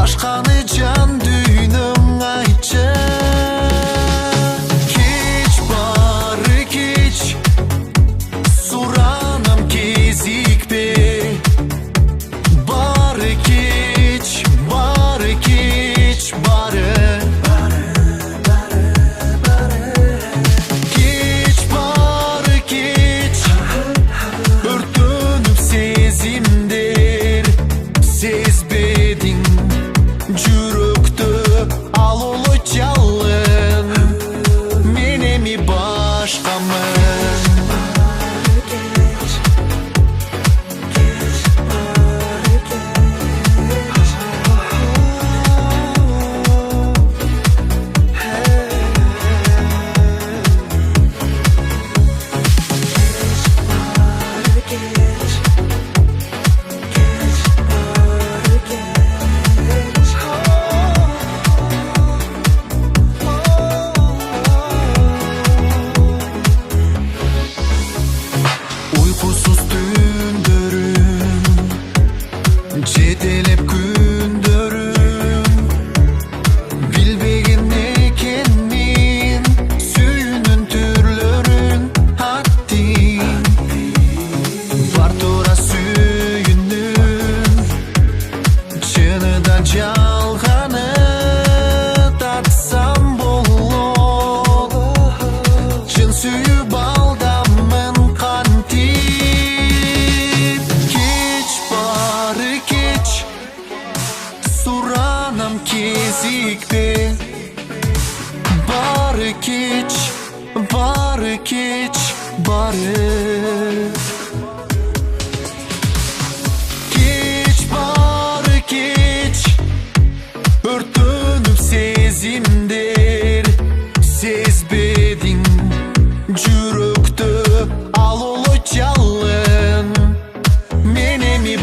башканы жан дүйнөң айтчы. Кеч бары кеч, суранам кезикпе. Бары кеч, бары кеч, бары. Кеч бары кеч, өртөнүп сезимдер. Сезбедиң жүрөктө ал улуу жалын, мен эми башкамын. Uykusuz dündörüm, жетелеп күндөрүм. Билбеген экенмин сүйүүнүн түрлөрүн. Аттың бар тура сүйүүнүн, чыныдан жалганы татсам болот. Чын сүйүп алдамын кантип. Кеч бары кеч, суранам кезикпе. Бары кеч, бары кеч, бары. Кеч бары кеч, өртөнүп сезимдер. Сезбедиң жүрөктө ал улуу жалын, мен эми